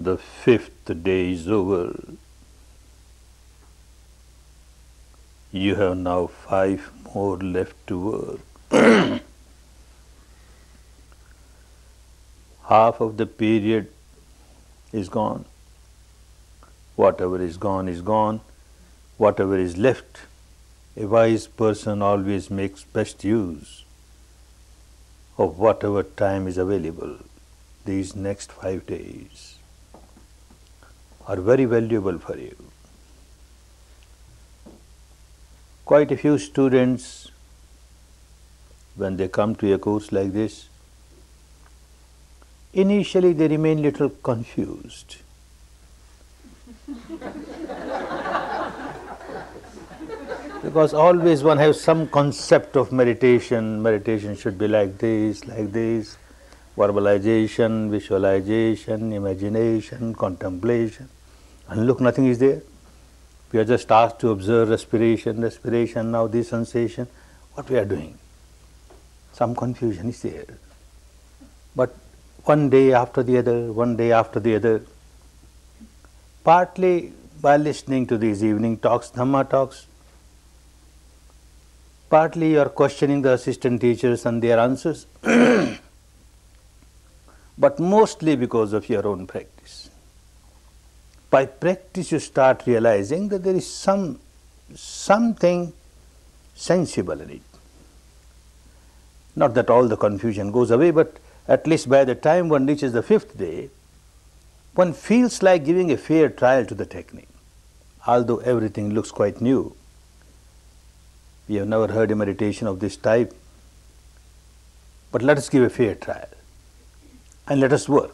The fifth day is over. You have now 5 more left to work. Half of the period is gone. Whatever is gone is gone. Whatever is left, a wise person always makes best use of whatever time is available. These next 5 days are very valuable for you. Quite a few students, when they come to a course like this, initially they remain little confused. Because always one has some concept of meditation. Meditation should be like this, verbalization, visualization, imagination, contemplation. And look, nothing is there. We are just asked to observe respiration, now this sensation. What we are doing? Some confusion is there. But one day after the other, partly by listening to these evening talks, Dhamma talks, partly you are questioning the assistant teachers and their answers, but mostly because of your own practice. By practice you start realizing that there is something sensible in it. Not that all the confusion goes away, but at least by the time one reaches the 5th day, one feels like giving a fair trial to the technique, although everything looks quite new. We have never heard a meditation of this type, but let us give a fair trial and let us work.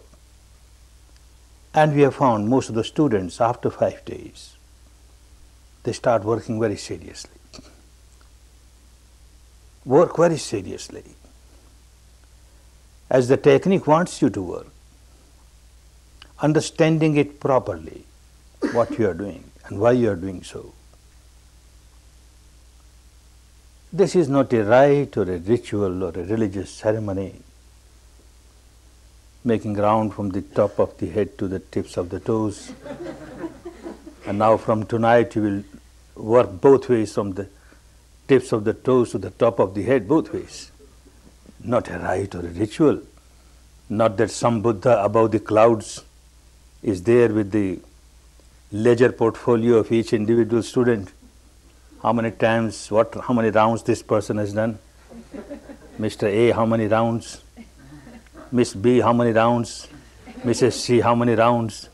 And we have found most of the students, after 5 days, they start working very seriously. Work very seriously. As the technique wants you to work, understanding it properly, what you are doing and why you are doing so. This is not a rite or a ritual or a religious ceremony, making round from the top of the head to the tips of the toes. And now from tonight you will work both ways, from the tips of the toes to the top of the head, both ways. Not a rite or a ritual. Not that some Buddha above the clouds is there with the ledger portfolio of each individual student. How many times, how many rounds this person has done? Mr. A, how many rounds? Miss B, how many rounds? Mrs. C, how many rounds?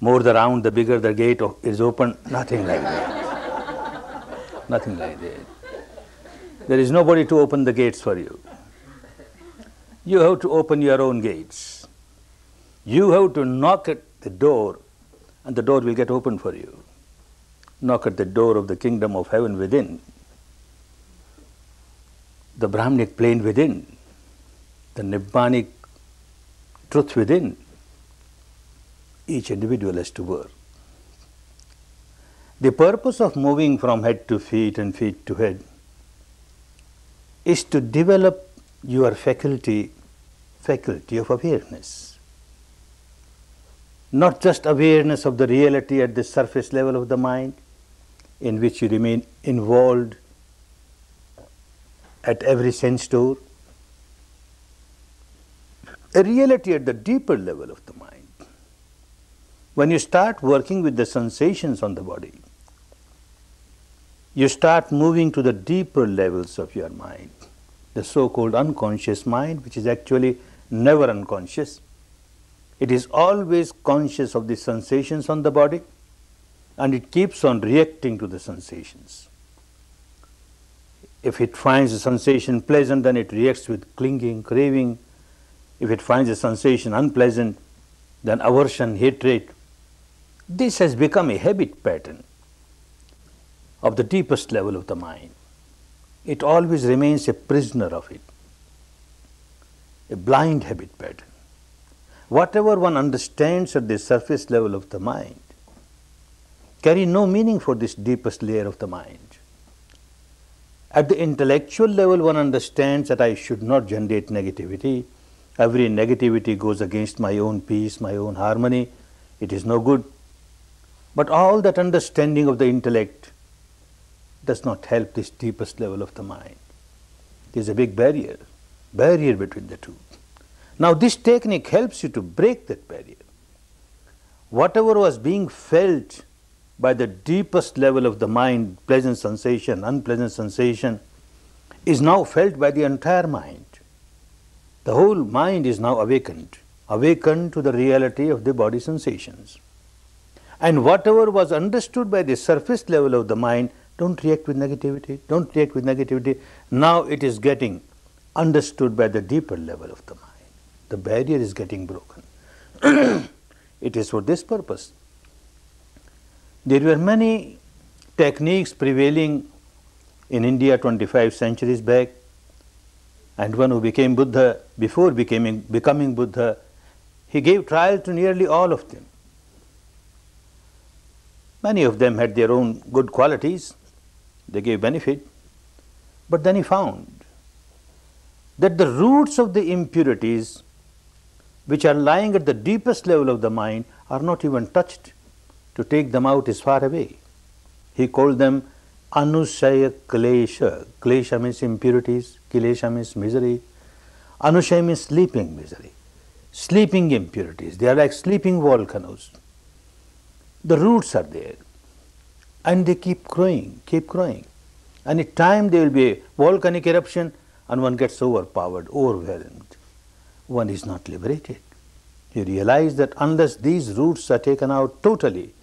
More the round, the bigger the gate is open. Nothing like that. Nothing like that. There is nobody to open the gates for you. You have to open your own gates. You have to knock at the door, and the door will get opened for you. Knock at the door of the kingdom of heaven within, the Brahmanic plane within, the Nibbanic truth within. Each individual has to work. The purpose of moving from head to feet and feet to head is to develop your faculty of awareness. Not just awareness of the reality at the surface level of the mind, in which you remain involved at every sense door. A reality at the deeper level of the mind. When you start working with the sensations on the body, you start moving to the deeper levels of your mind, the so-called unconscious mind, which is actually never unconscious. It is always conscious of the sensations on the body, and it keeps on reacting to the sensations. If it finds the sensation pleasant, then it reacts with clinging, craving. If it finds the sensation unpleasant, then aversion, hatred. This has become a habit pattern of the deepest level of the mind. It always remains a prisoner of it, a blind habit pattern. Whatever one understands at the surface level of the mind carry no meaning for this deepest layer of the mind. At the intellectual level, one understands that I should not generate negativity, Every negativity goes against my own peace, my own harmony. It is no good. But all that understanding of the intellect does not help this deepest level of the mind. There is a big barrier between the two. Now this technique helps you to break that barrier. Whatever was being felt by the deepest level of the mind, pleasant sensation, unpleasant sensation, is now felt by the entire mind. The whole mind is now awakened to the reality of the body sensations. And whatever was understood by the surface level of the mind, don't react with negativity, now it is getting understood by the deeper level of the mind. The barrier is getting broken. It is for this purpose. There were many techniques prevailing in India 25 centuries back, and one who became Buddha, before becoming Buddha, he gave trial to nearly all of them. Many of them had their own good qualities, they gave benefit, but then he found that the roots of the impurities which are lying at the deepest level of the mind are not even touched. To take them out is far away. He called them Anushaya Klesha. Klesha means impurities, Kilesha means misery. Anushaya means sleeping misery, sleeping impurities. They are like sleeping volcanoes. The roots are there and they keep growing. And in time there will be a volcanic eruption and one gets overpowered, overwhelmed. One is not liberated. You realize that unless these roots are taken out totally,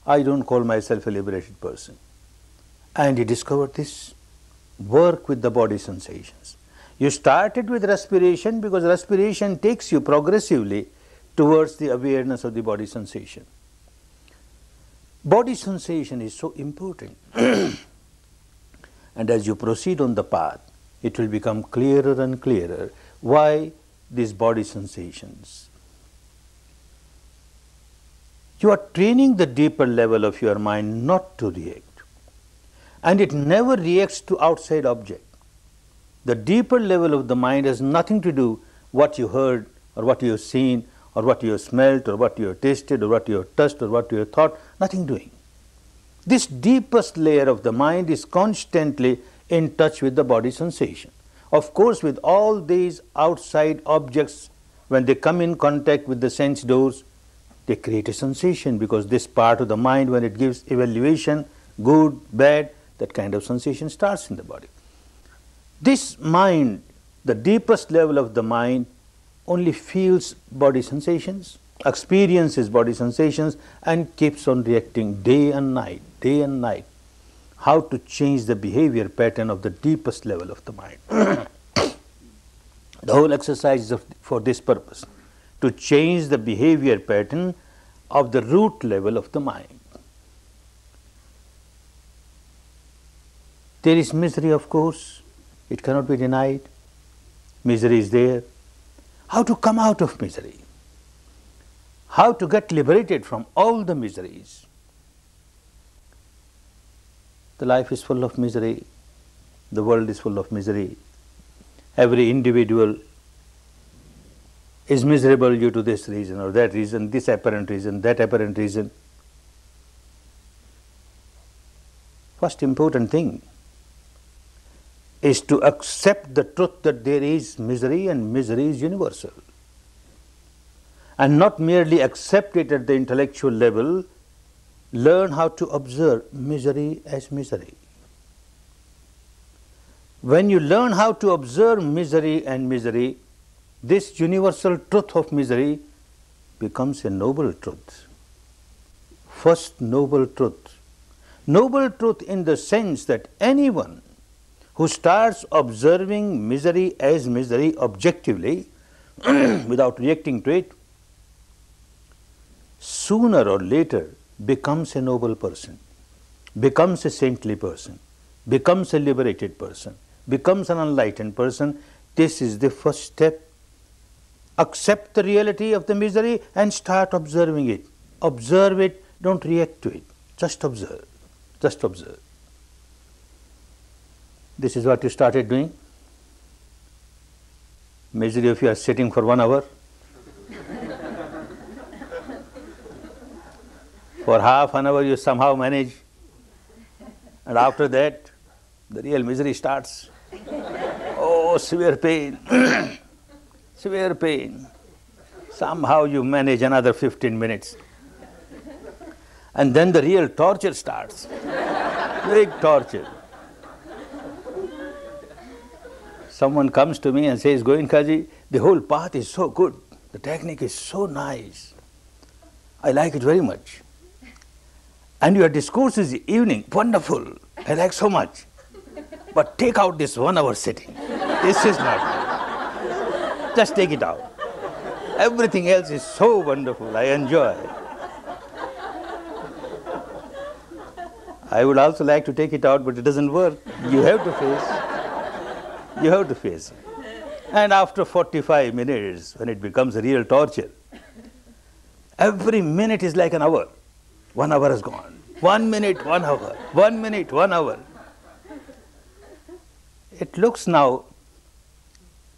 I don't call myself a liberated person. And he discovered this. Work with the body sensations. You started with respiration because respiration takes you progressively towards the awareness of the body sensation. Body sensation is so important. And as you proceed on the path, it will become clearer and clearer why these body sensations. You are training the deeper level of your mind not to react. And it never reacts to outside object. The deeper level of the mind has nothing to do what you heard or what you have seen or what you have smelt or what you have tasted or what you have touched or what you have thought, nothing doing. This deepest layer of the mind is constantly in touch with the body sensation. Of course, with all these outside objects, when they come in contact with the sense doors, they create a sensation because this part of the mind, when it gives evaluation, good, bad, that kind of sensation starts in the body. This mind, the deepest level of the mind, only feels body sensations, experiences body sensations, and keeps on reacting day and night. How to change the behavior pattern of the deepest level of the mind. The whole exercise is for this purpose, to change the behavior pattern of the root level of the mind. There is misery, of course, it cannot be denied. Misery is there. How to come out of misery? How to get liberated from all the miseries? The life is full of misery. The world is full of misery. Every individual is miserable due to this reason or that reason, this apparent reason, that apparent reason. First important thing is to accept the truth that there is misery and misery is universal. And not merely accept it at the intellectual level, learn how to observe misery as misery. When you learn how to observe misery and misery, this universal truth of misery becomes a noble truth. First noble truth. Noble truth in the sense that anyone who starts observing misery as misery objectively without reacting to it, sooner or later becomes a noble person, becomes a saintly person, becomes a liberated person, becomes an enlightened person. This is the first step. Accept the reality of the misery and start observing it. Observe it, don't react to it. Just observe. Just observe. This is what you started doing. Misery if you are sitting for 1 hour. For half an hour you somehow manage, and after that the real misery starts. Oh, severe pain, severe pain. Somehow you manage another 15 minutes. And then the real torture starts. Big torture. Someone comes to me and says, Goenkaji, the whole path is so good. The technique is so nice. I like it very much. And your discourse is evening, wonderful. I like so much. But take out this 1 hour sitting. This is not good. Just take it out. Everything else is so wonderful. I enjoy. I would also like to take it out, but it doesn't work. You have to face. You have to face it. And after 45 minutes, when it becomes a real torture, every minute is like an hour. 1 hour has gone. 1 minute, 1 hour. 1 minute, 1 hour. It looks now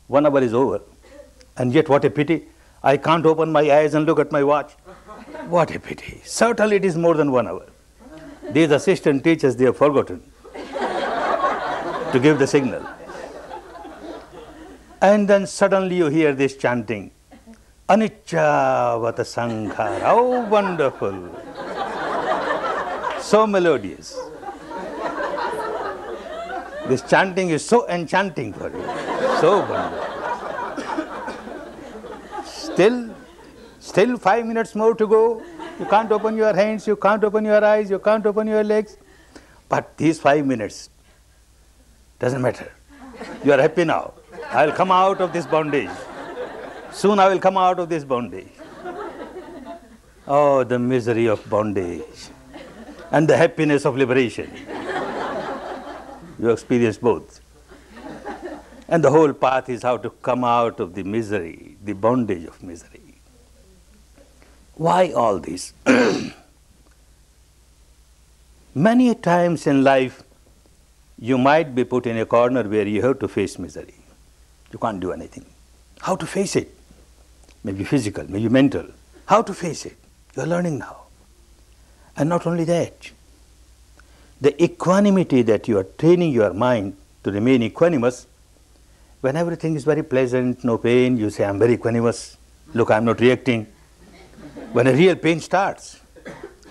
1 hour is over. And yet what a pity. I can't open my eyes and look at my watch. What a pity. Certainly it is more than 1 hour. These assistant teachers, they have forgotten to give the signal. And then suddenly you hear this chanting, Anicca vata sankhara. Oh, wonderful. So melodious. This chanting is so enchanting for you. So wonderful. Still 5 minutes more to go. You can't open your hands, you can't open your eyes, you can't open your legs. But these 5 minutes, doesn't matter. You are happy now. I will come out of this bondage. Soon I will come out of this bondage. Oh, the misery of bondage and the happiness of liberation. You experience both. And the whole path is how to come out of the misery, the bondage of misery. Why all this? Many times in life, you might be put in a corner where you have to face misery. You can't do anything. How to face it? Maybe physical, maybe mental. How to face it? You are learning now. And not only that, the equanimity that you are training your mind to remain equanimous, when everything is very pleasant, no pain, you say, I'm very equanimous. Look, I'm not reacting. When a real pain starts,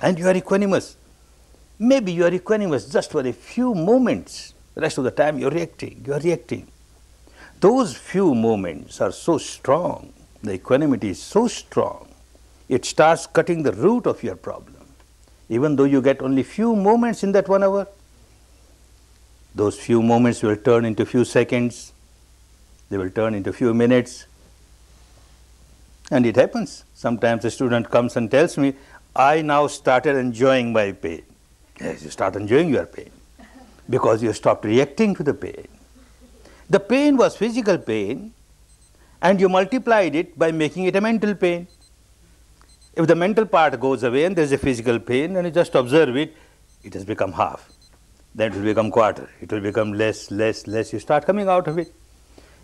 and you are equanimous, maybe you are equanimous just for a few moments. The rest of the time you are reacting. Those few moments are so strong, the equanimity is so strong, it starts cutting the root of your problem. Even though you get only few moments in that 1 hour, those few moments will turn into few seconds, they will turn into few minutes. And it happens. Sometimes a student comes and tells me, I now started enjoying my pain. Yes, you start enjoying your pain because you stopped reacting to the pain. The pain was physical pain, and you multiplied it by making it a mental pain. If the mental part goes away and there is a physical pain, and you just observe it, it has become half. Then it will become quarter. It will become less. You start coming out of it.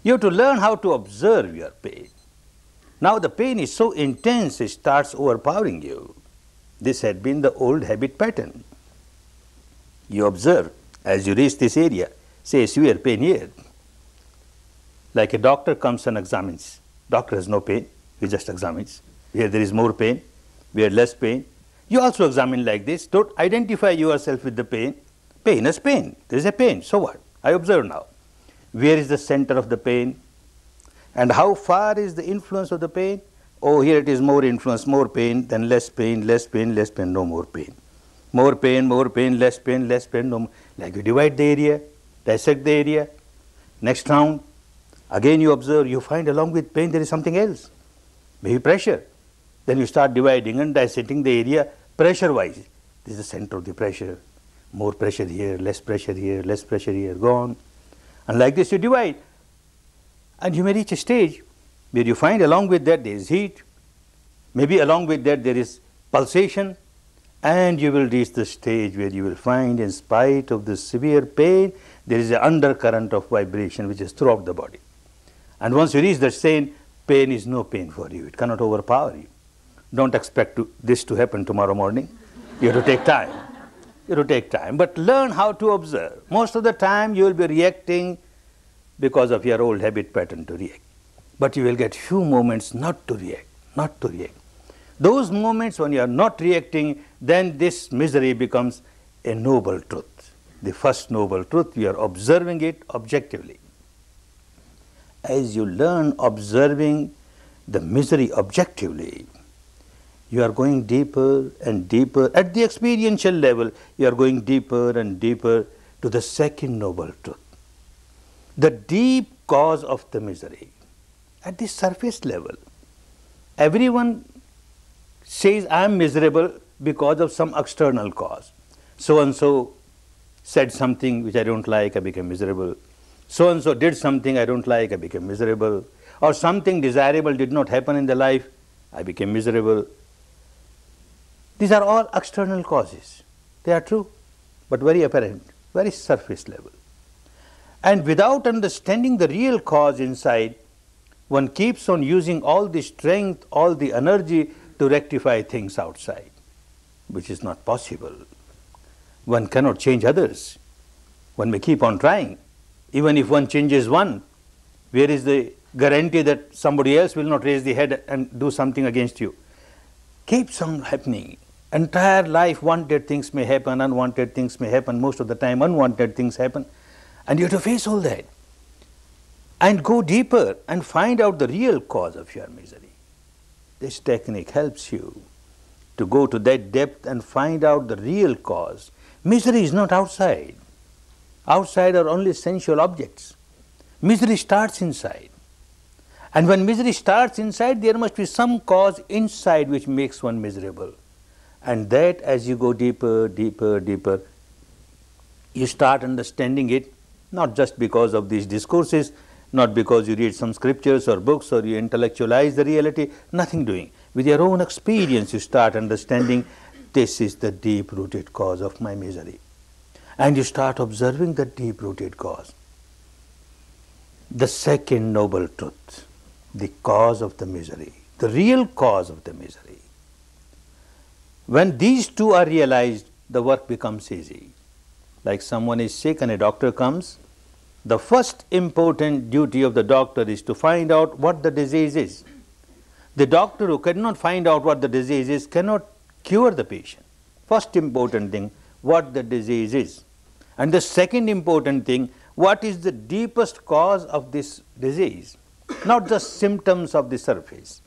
You have to learn how to observe your pain. Now the pain is so intense, it starts overpowering you. This had been the old habit pattern. You observe, as you reach this area, say severe pain here. Like a doctor comes and examines. Doctor has no pain, he just examines. Here there is more pain, where less pain. You also examine like this. Don't identify yourself with the pain. Pain is pain. There is a pain, so what? I observe now. Where is the center of the pain? And how far is the influence of the pain? Oh, here it is more influence, more pain, then less pain, less pain, less pain, no more pain. More pain, less pain, no more. Like you divide the area, dissect the area. Next round, again you observe, you find along with pain there is something else. Maybe pressure. Then you start dividing and dissecting the area pressure-wise. This is the center of the pressure. More pressure here, less pressure here, less pressure here, go on. And like this you divide. And you may reach a stage where you find along with that there is heat, maybe along with that there is pulsation, and you will reach the stage where you will find, in spite of the severe pain, there is an undercurrent of vibration which is throughout the body. And once you reach that state, pain is no pain for you. It cannot overpower you. Don't expect this to happen tomorrow morning. You have to take time. You have to take time. But learn how to observe. Most of the time you will be reacting because of your old habit pattern to react. But you will get few moments not to react, not to react. Those moments when you are not reacting, then this misery becomes a noble truth. The first noble truth, you are observing it objectively. As you learn observing the misery objectively, you are going deeper and deeper. At the experiential level, you are going deeper and deeper to the second noble truth. The deep cause of the misery. At the surface level, everyone says, I am miserable because of some external cause. So and so said something which I don't like, I became miserable. So and so did something I don't like, I became miserable. Or something desirable did not happen in the life, I became miserable. These are all external causes. They are true, but very apparent, very surface level. And without understanding the real cause inside, one keeps on using all the strength, all the energy to rectify things outside, which is not possible. One cannot change others. One may keep on trying. Even if one changes one, where is the guarantee that somebody else will not raise the head and do something against you? Keeps on happening. Entire life, wanted things may happen, unwanted things may happen. Most of the time, unwanted things happen. And you have to face all that. And go deeper and find out the real cause of your misery. This technique helps you to go to that depth and find out the real cause. Misery is not outside. Outside are only sensual objects. Misery starts inside. And when misery starts inside, there must be some cause inside which makes one miserable. And that, as you go deeper, deeper, deeper, you start understanding it, not just because of these discourses, not because you read some scriptures or books or you intellectualize the reality, nothing doing. With your own experience, you start understanding this is the deep-rooted cause of my misery. And you start observing the deep-rooted cause. The second noble truth, the cause of the misery, the real cause of the misery. When these two are realized, the work becomes easy. Like someone is sick and a doctor comes, the first important duty of the doctor is to find out what the disease is. The doctor who cannot find out what the disease is cannot cure the patient. First important thing, what the disease is. And the second important thing, what is the deepest cause of this disease? Not just symptoms of the surface.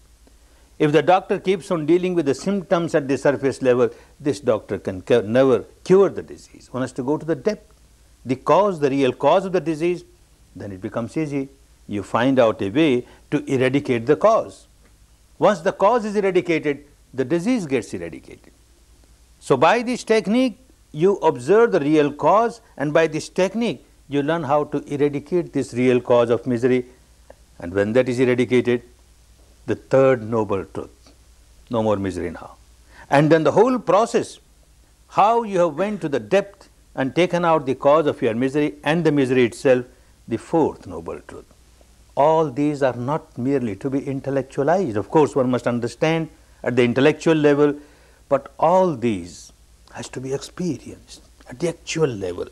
If the doctor keeps on dealing with the symptoms at the surface level, this doctor can never cure the disease. One has to go to the depth. The cause, the real cause of the disease, then it becomes easy. You find out a way to eradicate the cause. Once the cause is eradicated, the disease gets eradicated. So by this technique, you observe the real cause, and by this technique, you learn how to eradicate this real cause of misery. And when that is eradicated, the third noble truth, no more misery now. And then the whole process, how you have went to the depth and taken out the cause of your misery and the misery itself, the fourth noble truth. All these are not merely to be intellectualized. Of course, one must understand at the intellectual level, but all these has to be experienced at the actual level.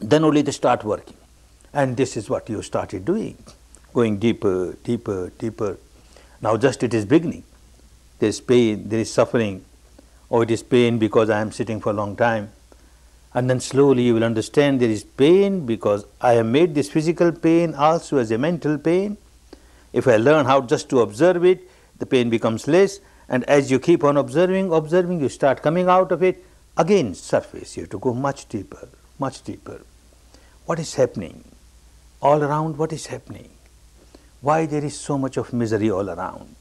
Then only they start working. And this is what you started doing, going deeper, deeper, deeper. Now just it is beginning. There is pain, there is suffering. Oh, it is pain because I am sitting for a long time. And then slowly you will understand there is pain because I have made this physical pain also as a mental pain. If I learn how just to observe it, the pain becomes less. And as you keep on observing, you start coming out of it. Again, surface, you have to go much deeper, much deeper. What is happening? All around, what is happening? Why there is so much of misery all around?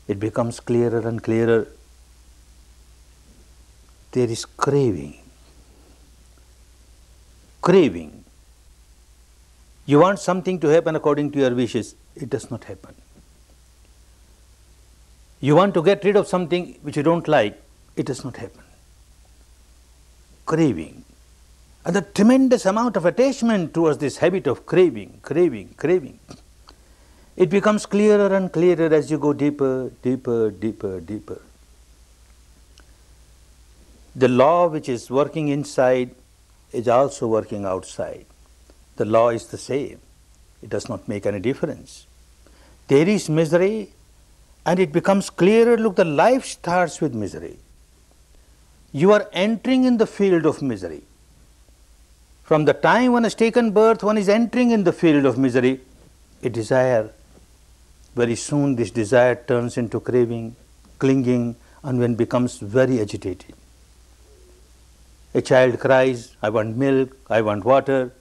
It becomes clearer and clearer. There is craving. Craving. You want something to happen according to your wishes, it does not happen. You want to get rid of something which you don't like, it does not happen. Craving. And the tremendous amount of attachment towards this habit of craving. It becomes clearer and clearer as you go deeper. The law which is working inside is also working outside. The law is the same. It does not make any difference. There is misery and it becomes clearer. Look, the life starts with misery. You are entering in the field of misery. From the time one has taken birth, one is entering in the field of misery. A desire. Very soon this desire turns into craving, clinging, and one becomes very agitated. A child cries, I want milk, I want water,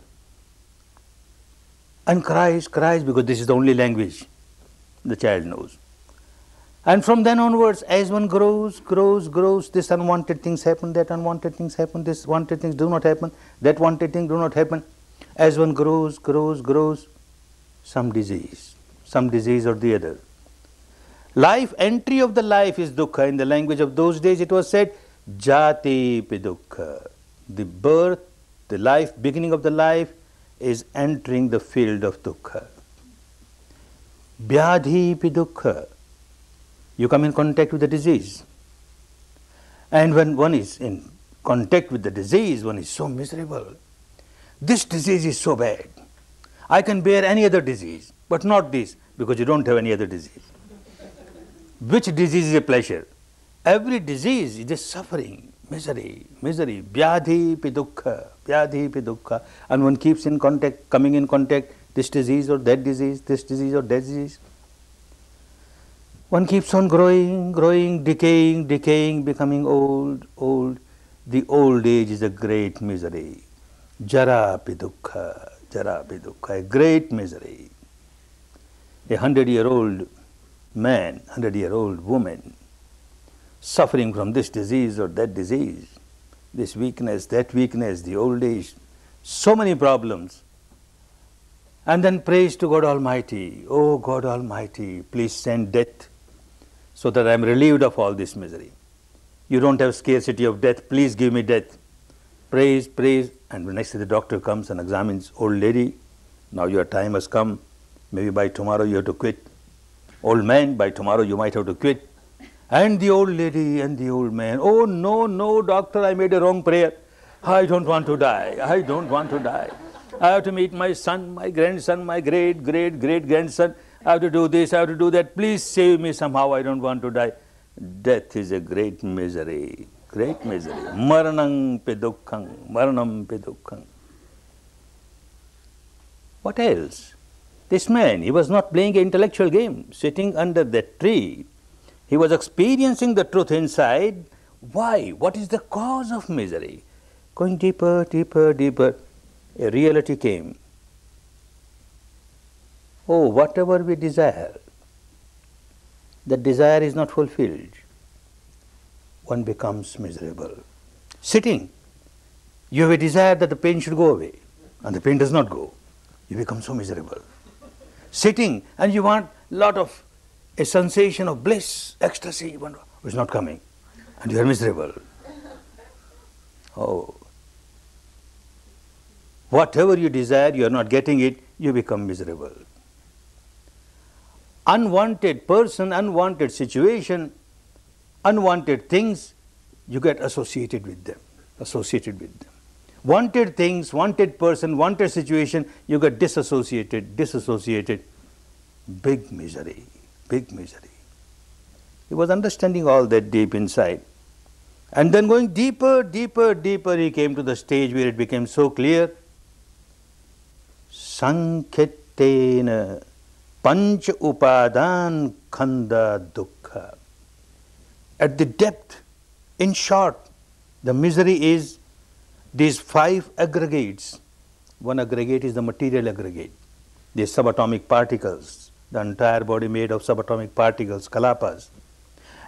and cries because this is the only language the child knows. And from then onwards, as one grows, this unwanted things happen, that unwanted things happen, this wanted things do not happen, that wanted things do not happen. As one grows, some disease or the other. Life, entry of the life is dukkha. In the language of those days it was said, jati pi dukkha. The birth, the life, beginning of the life is entering the field of dukkha. Vyadhi pi dukkha. You come in contact with the disease. And when one is in contact with the disease, one is so miserable. This disease is so bad. I can bear any other disease, but not this, because you don't have any other disease. Which disease is a pleasure? Every disease is a suffering, misery, vyadhi pi dukkha. And one keeps in contact, coming in contact, this disease or that disease, this disease or that disease. One keeps on growing, decaying, becoming old. The old age is a great misery. Jara pi dukkha, a great misery. 100-year-old man, 100-year-old woman, suffering from this disease or that disease, this weakness, that weakness, the old age, so many problems. And then prays to God Almighty, oh God Almighty, please send death so that I am relieved of all this misery. You don't have scarcity of death, please give me death. Prays, and the next day the doctor comes and examines, old lady, now your time has come, maybe by tomorrow you have to quit. Old man, by tomorrow you might have to quit. And the old lady and the old man, oh no doctor, I made a wrong prayer. I don't want to die. I have to meet my son, my grandson, my great grandson. I have to do this, I have to do that. Please save me somehow, I don't want to die. Death is a great misery. Maranam pe dukkham. What else? This man, he was not playing an intellectual game, sitting under that tree. He was experiencing the truth inside. Why? What is the cause of misery? Going deeper, a reality came. Oh, whatever we desire, that desire is not fulfilled. One becomes miserable. Sitting, you have a desire that the pain should go away, and the pain does not go. You become so miserable. Sitting, and you want a sensation of bliss, ecstasy, which is not coming, and you are miserable. Oh. Whatever you desire, you are not getting it, you become miserable. Unwanted person, unwanted situation, unwanted things, you get associated with them. Wanted things, wanted person, wanted situation, you get disassociated. Big misery. He was understanding all that deep inside. And then going deeper, he came to the stage where it became so clear. Sankhetena panch upadan khanda dukkha. At the depth, in short, the misery is these 5 aggregates. One aggregate is the material aggregate, the subatomic particles, the entire body made of subatomic particles, kalapas.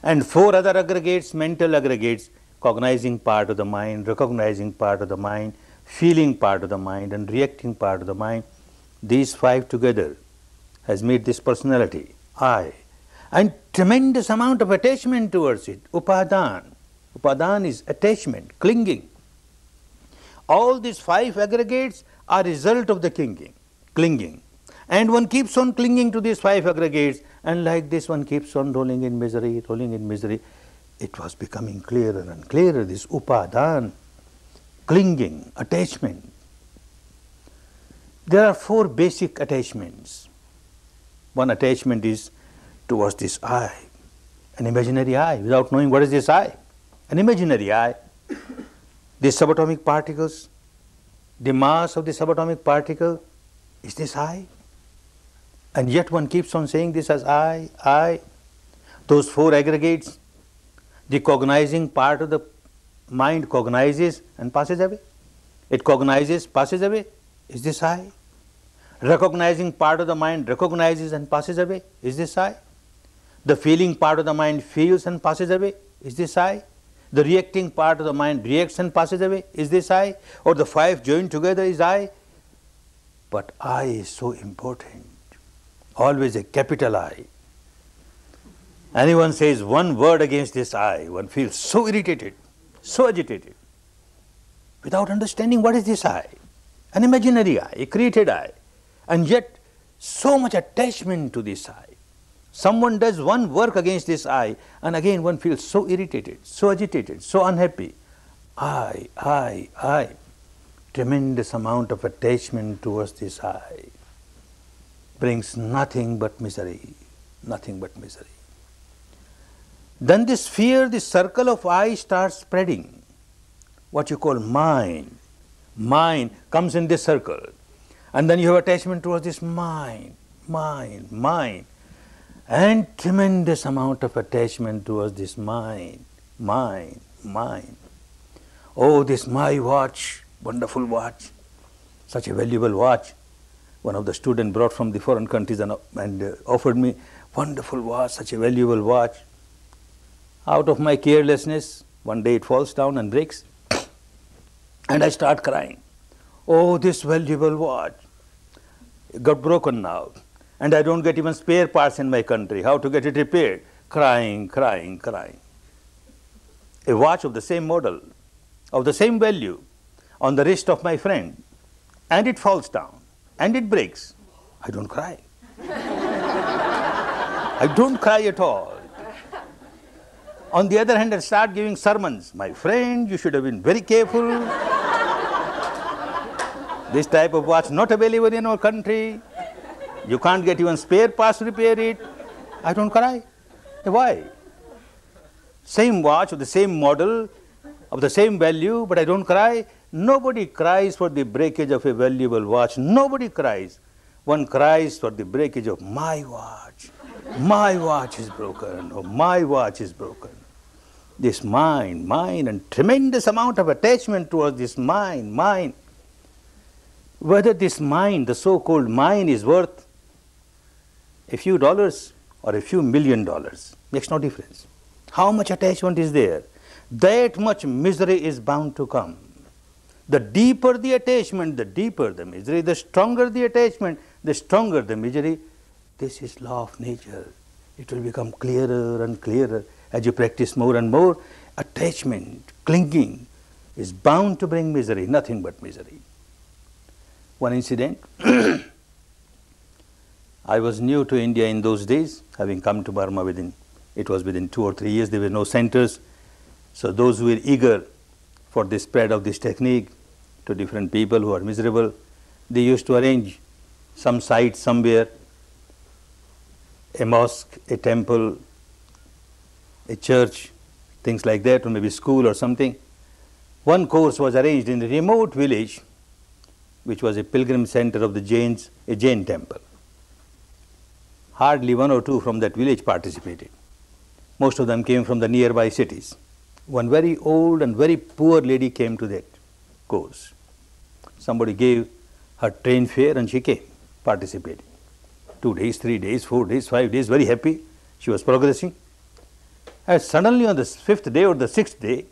And 4 other aggregates, mental aggregates, cognizing part of the mind, recognizing part of the mind, feeling part of the mind, and reacting part of the mind. These 5 together has made this personality, I. And tremendous amount of attachment towards it, upadan. Upadan is attachment, clinging. All these 5 aggregates are result of the clinging. And one keeps on clinging to these 5 aggregates, and like this one keeps on rolling in misery, rolling in misery. It was becoming clearer and clearer, this upadana, clinging, attachment. There are 4 basic attachments. One attachment is towards this I, an imaginary I, without knowing what is this I. An imaginary I. These subatomic particles, the mass of the subatomic particle, is this I? And yet one keeps on saying this as I. Those 4 aggregates, the cognizing part of the mind cognizes and passes away. It cognizes, passes away. Is this I? Recognizing part of the mind recognizes and passes away. Is this I? The feeling part of the mind feels and passes away. Is this I? The reacting part of the mind reacts and passes away. Is this I? Or the 5 joined together is I? But I is so important. Always a capital I. Anyone says one word against this I, one feels so irritated, so agitated, without understanding what is this I. An imaginary I, a created I, and yet so much attachment to this I. Someone does one work against this I, and again one feels so irritated, so agitated, so unhappy. I. Tremendous amount of attachment towards this I brings nothing but misery, nothing but misery. Then this fear, this circle of I starts spreading. What you call mind. Mind comes in this circle. And then you have attachment towards this mind. And tremendous amount of attachment towards this mind. Oh, this my watch, wonderful watch, such a valuable watch. One of the students brought from the foreign countries and offered me, wonderful watch, such a valuable watch. Out of my carelessness, one day it falls down and breaks. And I start crying. Oh, this valuable watch got broken now. And I don't get even spare parts in my country. How to get it repaired? Crying. A watch of the same model, of the same value, on the wrist of my friend. And it falls down. And it breaks. I don't cry. I don't cry at all. On the other hand, I start giving sermons. My friend, you should have been very careful. This type of watch not available in our country. You can't get even spare parts to repair it. I don't cry. Why? Same watch of the same model, of the same value, but I don't cry. Nobody cries for the breakage of a valuable watch. Nobody cries. One cries for the breakage of my watch. My watch is broken, or my watch is broken. This mind, and tremendous amount of attachment towards this mind. Whether this mind, the so-called mind, is worth a few dollars or a few $1 million, makes no difference. How much attachment is there? That much misery is bound to come. The deeper the attachment, the deeper the misery. The stronger the attachment, the stronger the misery. This is law of nature. It will become clearer and clearer as you practice more and more. Attachment, clinging, is bound to bring misery, nothing but misery. One incident. I was new to India in those days, having come to Burma within 2 or 3 years. There were no centers. So those who were eager for the spread of this technique to different people who are miserable, they used to arrange some site somewhere, a mosque, a temple, a church, things like that, or maybe school or something. One course was arranged in a remote village, which was a pilgrim center of the Jains, a Jain temple. Hardly 1 or 2 from that village participated. Most of them came from the nearby cities. One very old and very poor lady came to that course. Somebody gave her train fare and she came, participated. 2 days, 3 days, 4 days, 5 days, very happy. She was progressing. And suddenly on the 5th day or the 6th day,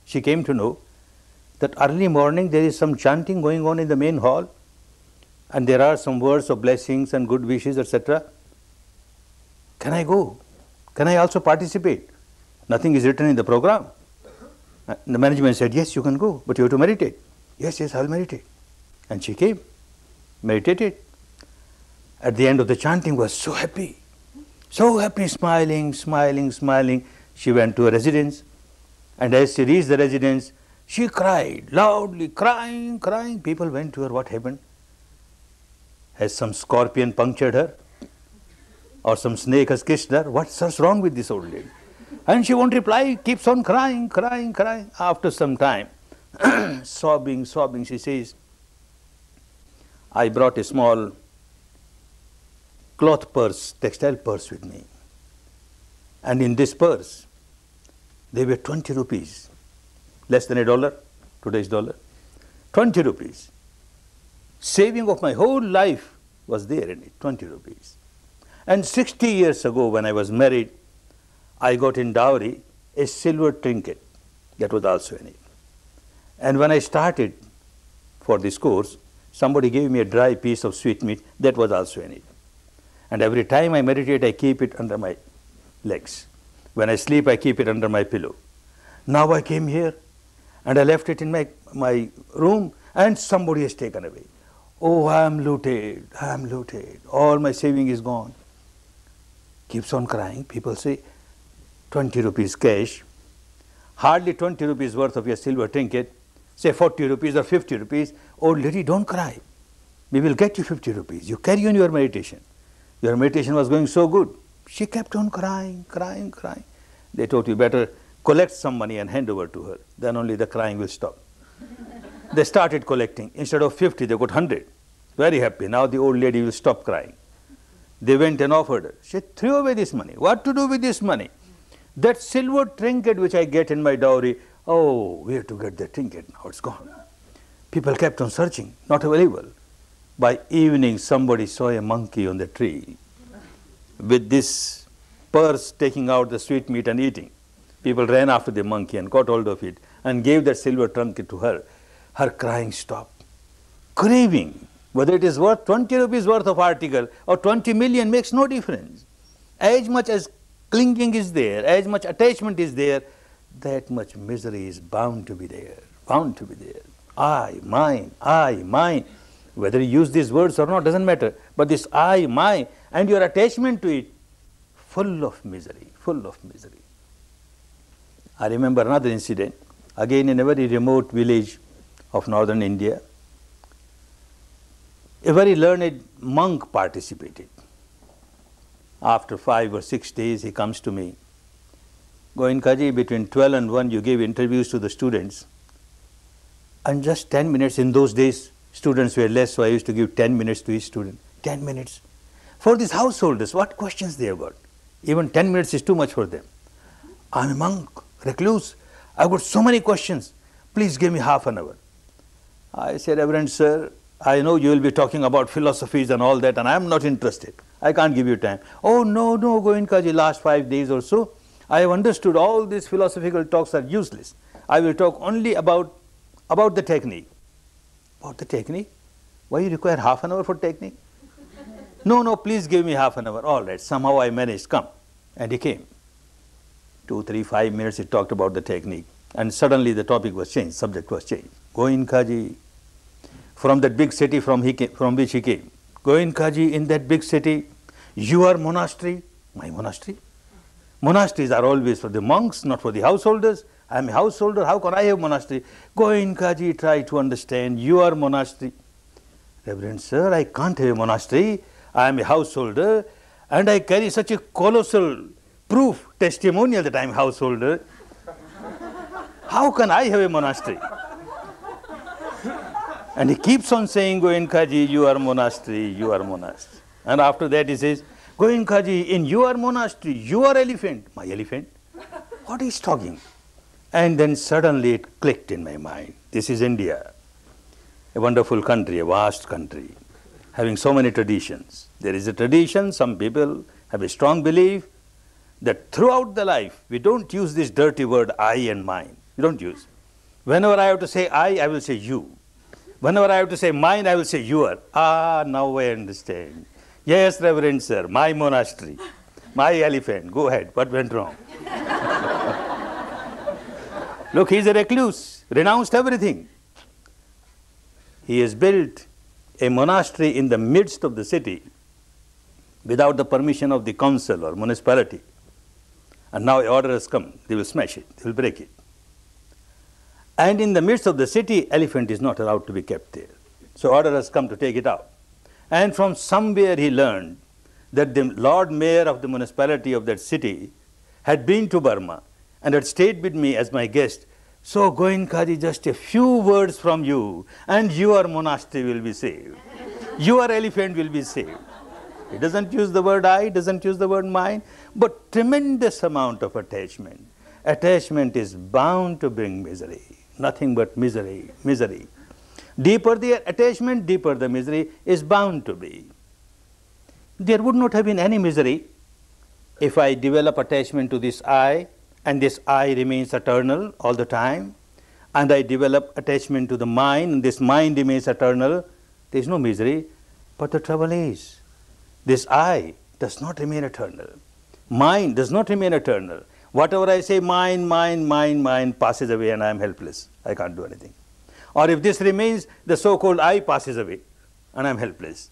she came to know that early morning there is some chanting going on in the main hall, and there are some words of blessings and good wishes, etc. Can I go? Can I also participate? Nothing is written in the program. The management said, yes, you can go, but you have to meditate. Yes, yes, I'll meditate. And she came, meditated. At the end of the chanting was so happy, smiling, smiling, smiling. She went to a residence, and as she reached the residence, she cried, loudly, crying, crying. People went to her, what happened? Has some scorpion punctured her? Or some snake has kissed her? What's wrong with this old lady? And she won't reply, keeps on crying, crying, crying. After some time, sobbing, sobbing, she says, I brought a small cloth purse, textile purse with me. And in this purse, there were 20 rupees, less than $1, today's dollar, 20 rupees. Saving of my whole life was there in it, 20 rupees. And 60 years ago when I was married, I got in dowry a silver trinket that was also in it. And when I started for this course, somebody gave me a dry piece of sweetmeat that was also in it. And every time I meditate, I keep it under my legs. When I sleep, I keep it under my pillow. Now I came here and I left it in my room and somebody has taken away. Oh, I am looted, I am looted. All my saving is gone. Keeps on crying. People say, 20 rupees cash, hardly 20 rupees worth of your silver trinket, say 40 rupees or 50 rupees. Old lady, don't cry. We will get you 50 rupees. You carry on your meditation. Your meditation was going so good. She kept on crying, crying, crying. They told you better collect some money and hand over to her. Then only the crying will stop. They started collecting. Instead of 50, they got 100. Very happy. Now the old lady will stop crying. They went and offered her. She threw away this money. What to do with this money? That silver trinket which I get in my dowry, oh, where to get the trinket? Now it's gone. People kept on searching, not available. By evening, somebody saw a monkey on the tree with this purse taking out the sweetmeat and eating. People ran after the monkey and got hold of it and gave that silver trinket to her. Her crying stopped. Craving, whether it is worth 20 rupees worth of article or 20 million makes no difference. As much as clinging is there, as much attachment is there, that much misery is bound to be there, bound to be there. I, mine. Whether you use these words or not doesn't matter. But this I, mine, and your attachment to it, full of misery, full of misery. I remember another incident, again in a very remote village of northern India. A very learned monk participated. After 5 or 6 days, he comes to me. Goenkaji, between 12 and 1, you gave interviews to the students. And just 10 minutes, in those days, students were less, so I used to give 10 minutes to each student. 10 minutes. For these householders, what questions they have got? Even 10 minutes is too much for them. I'm a monk, recluse. I've got so many questions. Please give me half an hour. I said, Reverend Sir, I know you will be talking about philosophies and all that, and I'm not interested. I can't give you time. Oh, no, Goenkaji, last 5 days or so, I have understood all these philosophical talks are useless. I will talk only about the technique. About the technique? Why you require half an hour for technique? No, please give me half an hour. All right, somehow I managed, come. And he came. 2, 3, 5 minutes he talked about the technique. And suddenly the topic was changed, subject was changed. Goenkaji, from that big city from which he came. Goenkaji, in that big city, your monastery, my monastery? Monasteries are always for the monks, not for the householders. I am a householder, how can I have monastery? Goenkaji, try to understand your monastery. Reverend Sir, I can't have a monastery. I am a householder and I carry such a colossal proof, testimonial that I am a householder. How can I have a monastery? And he keeps on saying, Goenkaji, you are monastery, you are monastery. And after that he says, Goenkaji, in your monastery, you are elephant. My elephant? What is talking? And then suddenly it clicked in my mind. This is India, a wonderful country, a vast country, having so many traditions. There is a tradition, some people have a strong belief that throughout the life, we don't use this dirty word I and mine. We don't use. Whenever I have to say I will say you. Whenever I have to say mine, I will say your. Ah, now I understand. Yes, Reverend Sir, my monastery, my elephant. Go ahead, what went wrong? Look, he's a recluse, renounced everything. He has built a monastery in the midst of the city without the permission of the council or municipality. And now an order has come, they will smash it, they will break it. And in the midst of the city, elephant is not allowed to be kept there. So order has come to take it out. And from somewhere he learned that the Lord Mayor of the municipality of that city had been to Burma and had stayed with me as my guest. So Goenkaji, just a few words from you and your monastery will be saved. Your elephant will be saved. He doesn't use the word I, doesn't use the word mine, but tremendous amount of attachment. Attachment is bound to bring misery. Nothing but misery, misery. Deeper the attachment, deeper the misery is bound to be. There would not have been any misery if I develop attachment to this I, and this I remains eternal all the time, and I develop attachment to the mind, and this mind remains eternal. There is no misery. But the trouble is, this I does not remain eternal. Mind does not remain eternal. Whatever I say, mind passes away and I am helpless. I can't do anything. Or if this remains, the so-called I passes away and I am helpless.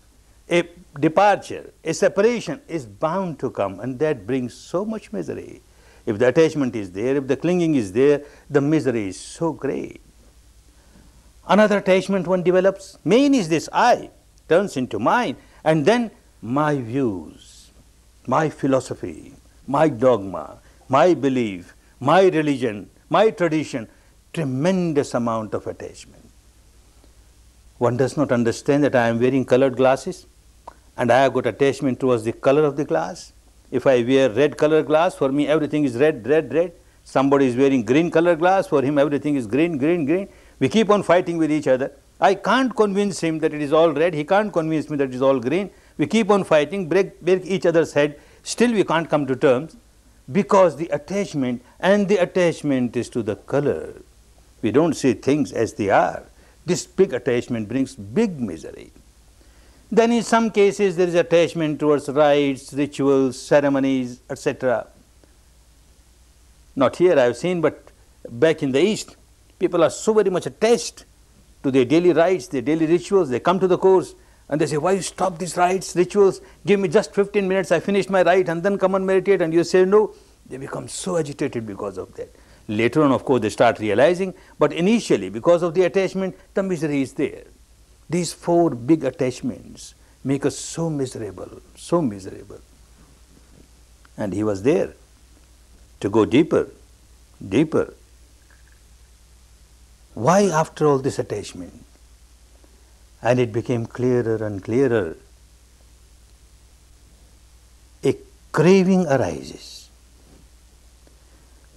A departure, a separation is bound to come, and that brings so much misery. If the attachment is there, if the clinging is there, the misery is so great. Another attachment one develops, main is this I, turns into mine, and then my views, my philosophy, my dogma, my belief, my religion, my tradition, tremendous amount of attachment. One does not understand that I am wearing colored glasses and I have got attachment towards the color of the glass. If I wear red colored glass, for me everything is red, red, red. Somebody is wearing green colored glass, for him everything is green, green, green. We keep on fighting with each other. I can't convince him that it is all red, he can't convince me that it is all green. We keep on fighting, break each other's head, still we can't come to terms because the attachment, and the attachment is to the color. We don't see things as they are. This big attachment brings big misery. Then in some cases there is attachment towards rites, rituals, ceremonies, etc. Not here I have seen, but back in the East, people are so very much attached to their daily rites, their daily rituals. They come to the course and they say, why you stop these rites, rituals? Give me just 15 minutes, I finished my rite and then come and meditate. And you say no. They become so agitated because of that. Later on, of course, they start realizing, but initially, because of the attachment, the misery is there. These four big attachments make us so miserable, so miserable. And he was there to go deeper, deeper. Why after all this attachment? And it became clearer and clearer. A craving arises.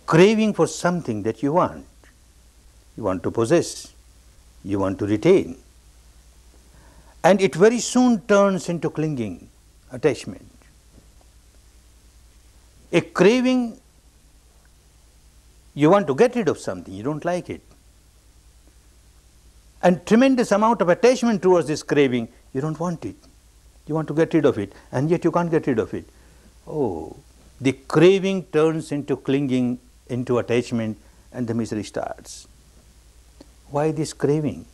Craving for something that you want. You want to possess. You want to retain. And it very soon turns into clinging, attachment. A craving, you want to get rid of something, you don't like it. And tremendous amount of attachment towards this craving, you don't want it. You want to get rid of it, and yet you can't get rid of it. Oh, the craving turns into clinging, into attachment, and the misery starts. Why this craving?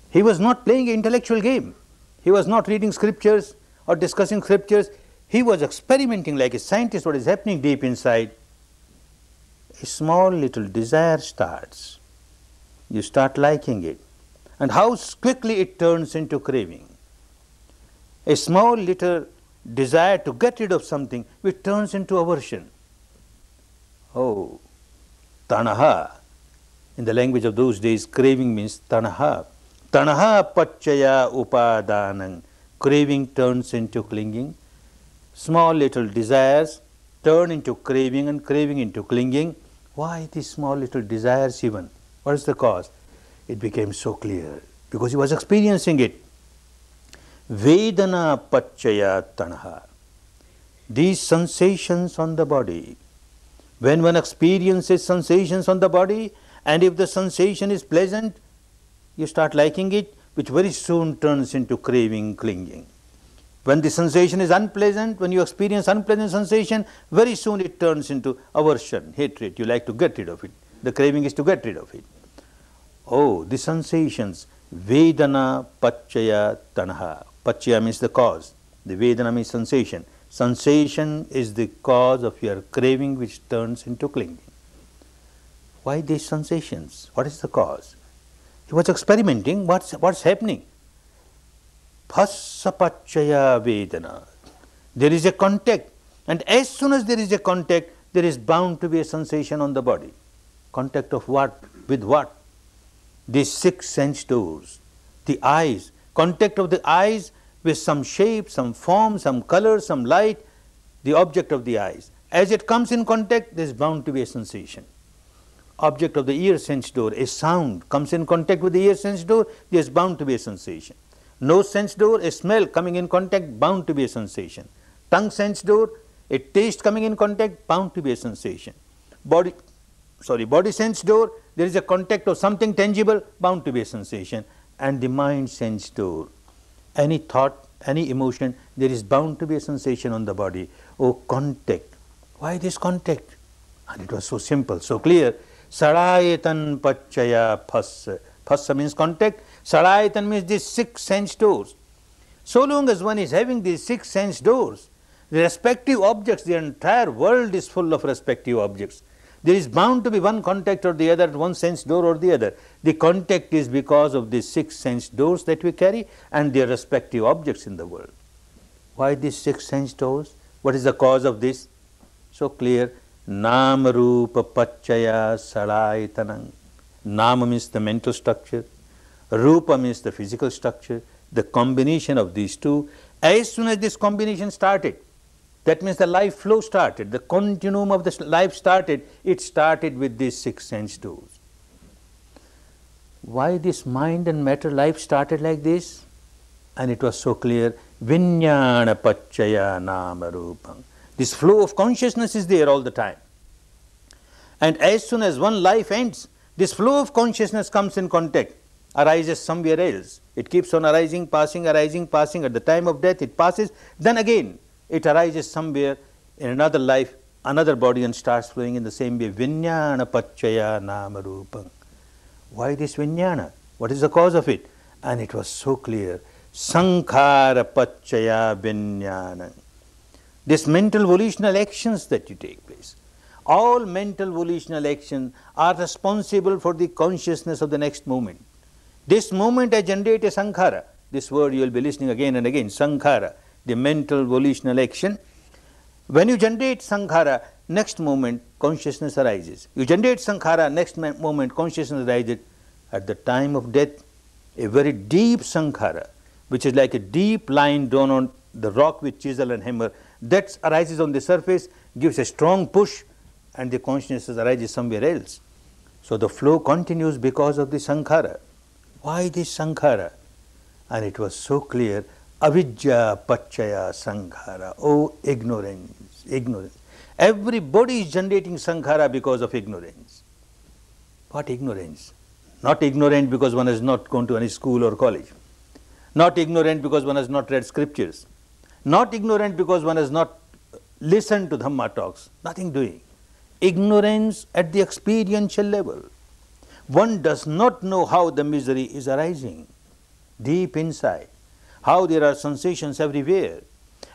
He was not playing an intellectual game. He was not reading scriptures or discussing scriptures. He was experimenting like a scientist what is happening deep inside. A small little desire starts. You start liking it. And how quickly it turns into craving. A small little desire to get rid of something which turns into aversion. Oh, tanaha. In the language of those days, craving means tanaha. Tanaha pachaya upadanang. Craving turns into clinging. Small little desires turn into craving, and craving into clinging. Why these small little desires even? What is the cause? It became so clear because he was experiencing it. Vedana pachaya tanaha. These sensations on the body. When one experiences sensations on the body, and if the sensation is pleasant, you start liking it, which very soon turns into craving, clinging. When the sensation is unpleasant, when you experience unpleasant sensation, very soon it turns into aversion, hatred. You like to get rid of it. The craving is to get rid of it. Oh, the sensations Vedana Pachaya Tanha. Pachaya means the cause. The Vedana means sensation. Sensation is the cause of your craving which turns into clinging. Why these sensations? What is the cause? He was experimenting. What's happening? Phassa Pachaya Vedana. There is a contact, and as soon as there is a contact, there is bound to be a sensation on the body. Contact of what? With what? These 6 sense doors. The eyes. Contact of the eyes with some shape, some form, some color, some light, the object of the eyes. As it comes in contact, there is bound to be a sensation. Object of the ear sense door, a sound comes in contact with the ear sense door, there is bound to be a sensation. Nose sense door, a smell coming in contact, bound to be a sensation. Tongue sense door, a taste coming in contact, bound to be a sensation. Body sense door, there is a contact of something tangible, bound to be a sensation. And the mind sense door, any thought, any emotion, there is bound to be a sensation on the body. Oh, contact. Why this contact? And it was so simple, so clear. Sarayatan Pachaya Phassa. Phassa means contact. Sarayatan means these 6 sense doors. So long as one is having these 6 sense doors, the respective objects, the entire world is full of respective objects. There is bound to be one contact or the other, one sense door or the other. The contact is because of the 6 sense doors that we carry and their respective objects in the world. Why these 6 sense doors? What is the cause of this? So clear. Nama Rupa Pachaya Saraitanam. Nama means the mental structure. Rupa means the physical structure. The combination of these two. As soon as this combination started, that means the life flow started, the continuum of the life started, it started with these 6 sense doors. Why this mind and matter life started like this? And it was so clear, Vinyana Pachaya Nama Rupam. This flow of consciousness is there all the time. And as soon as one life ends, this flow of consciousness comes in contact, arises somewhere else. It keeps on arising, passing. At the time of death it passes, then again it arises somewhere in another life, another body, and starts flowing in the same way. Vinyana Pachaya Nama Rupam. Why this Vinyana? What is the cause of it? And it was so clear. Sankhara Pachaya Vinyana. This mental volitional actions that you take place. All mental volitional actions are responsible for the consciousness of the next moment. This moment I generate a sankhara. This word you will be listening again and again. Sankhara. The mental volitional action. When you generate sankhara, next moment consciousness arises. You generate sankhara, next moment consciousness arises. At the time of death, a very deep sankhara, which is like a deep line drawn on the rock with chisel and hammer, that arises on the surface, gives a strong push, and the consciousness arises somewhere else. So the flow continues because of the sankhara. Why this sankhara? And it was so clear. Avidya Pachaya Sankhara. Oh, ignorance, ignorance. Everybody is generating sankhara because of ignorance. What ignorance? Not ignorant because one has not gone to any school or college. Not ignorant because one has not read scriptures. Not ignorant because one has not listened to Dhamma talks. Nothing doing. Ignorance at the experiential level. One does not know how the misery is arising deep inside. How there are sensations everywhere,